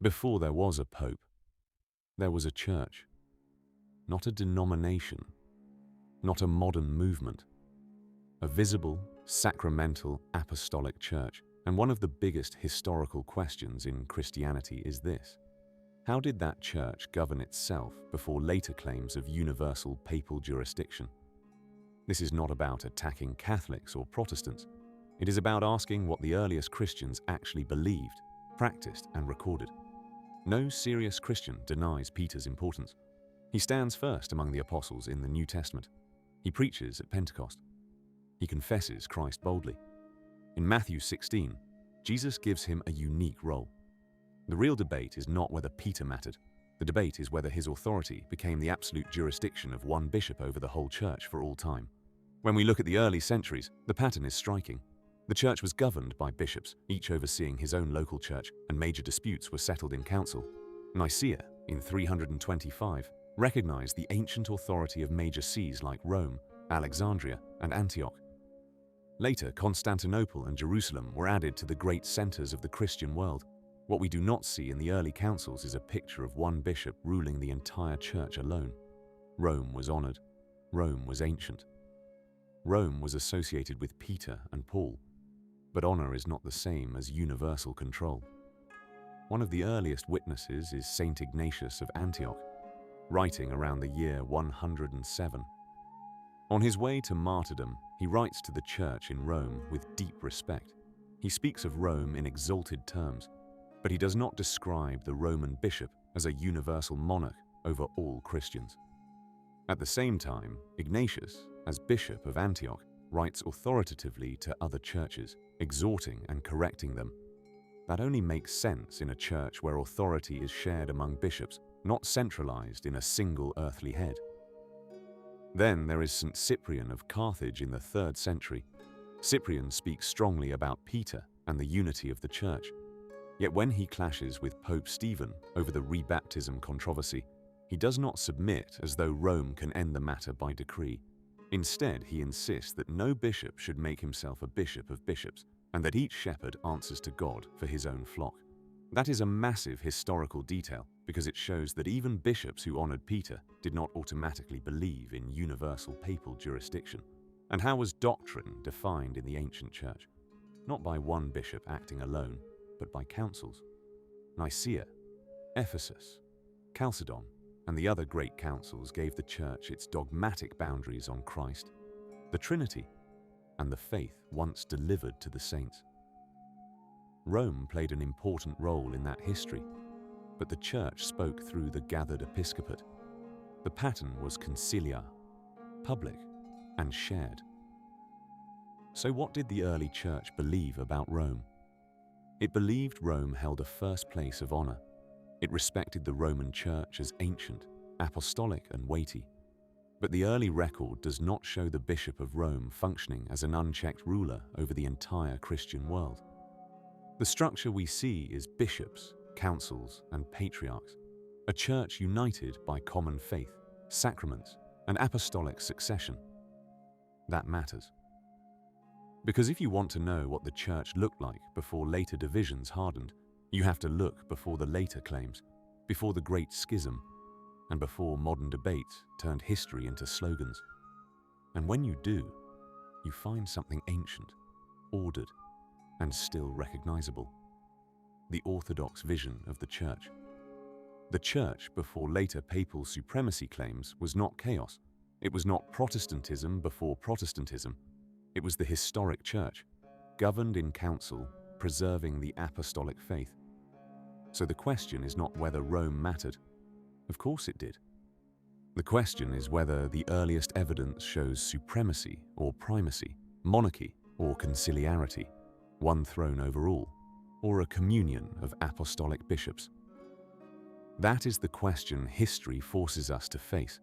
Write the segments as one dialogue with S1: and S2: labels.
S1: Before there was a pope, there was a church, not a denomination, not a modern movement, a visible, sacramental, apostolic church. And one of the biggest historical questions in Christianity is this: how did that church govern itself before later claims of universal papal jurisdiction? This is not about attacking Catholics or Protestants. It is about asking what the earliest Christians actually believed, practiced, and recorded. No serious Christian denies Peter's importance. He stands first among the apostles in the New Testament. He preaches at Pentecost. He confesses Christ boldly. In Matthew 16, Jesus gives him a unique role. The real debate is not whether Peter mattered. The debate is whether his authority became the absolute jurisdiction of one bishop over the whole church for all time. When we look at the early centuries, the pattern is striking. The church was governed by bishops, each overseeing his own local church, and major disputes were settled in council. Nicaea, in 325, recognized the ancient authority of major sees like Rome, Alexandria, and Antioch. Later, Constantinople and Jerusalem were added to the great centers of the Christian world. What we do not see in the early councils is a picture of one bishop ruling the entire church alone. Rome was honored. Rome was ancient. Rome was associated with Peter and Paul, but honor is not the same as universal control. One of the earliest witnesses is Saint Ignatius of Antioch, writing around the year 107. On his way to martyrdom, he writes to the church in Rome with deep respect. He speaks of Rome in exalted terms, but he does not describe the Roman bishop as a universal monarch over all Christians. At the same time, Ignatius, as Bishop of Antioch, writes authoritatively to other churches, exhorting and correcting them. That only makes sense in a church where authority is shared among bishops, not centralized in a single earthly head. Then there is St. Cyprian of Carthage in the 3rd century. Cyprian speaks strongly about Peter and the unity of the church. Yet when he clashes with Pope Stephen over the rebaptism controversy, he does not submit as though Rome can end the matter by decree. Instead, he insists that no bishop should make himself a bishop of bishops, and that each shepherd answers to God for his own flock. That is a massive historical detail because it shows that even bishops who honored Peter did not automatically believe in universal papal jurisdiction. And how was doctrine defined in the ancient church? Not by one bishop acting alone, but by councils. Nicaea, Ephesus, Chalcedon, and the other great councils gave the church its dogmatic boundaries on Christ, the Trinity, and the faith once delivered to the saints. Rome played an important role in that history, but the church spoke through the gathered episcopate. The pattern was conciliar, public, and shared. So what did the early church believe about Rome? It believed Rome held a first place of honor. It respected the Roman Church as ancient, apostolic, and weighty. But the early record does not show the Bishop of Rome functioning as an unchecked ruler over the entire Christian world. The structure we see is bishops, councils, and patriarchs, a church united by common faith, sacraments, and apostolic succession. That matters. Because if you want to know what the church looked like before later divisions hardened, you have to look before the later claims, before the Great Schism, and before modern debates turned history into slogans. And when you do, you find something ancient, ordered, and still recognizable: the Orthodox vision of the Church. The Church, before later papal supremacy claims, was not chaos. It was not Protestantism before Protestantism. It was the historic Church, governed in council, preserving the apostolic faith. So the question is not whether Rome mattered. Of course it did. The question is whether the earliest evidence shows supremacy or primacy, monarchy or conciliarity, one throne over all, or a communion of apostolic bishops. That is the question history forces us to face,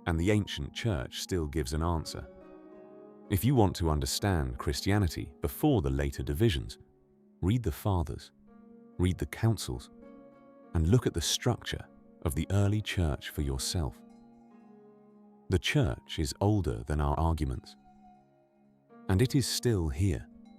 S1: and the ancient church still gives an answer. If you want to understand Christianity before the later divisions, read the Fathers, read the Councils, and look at the structure of the early church for yourself. The church is older than our arguments, and it is still here,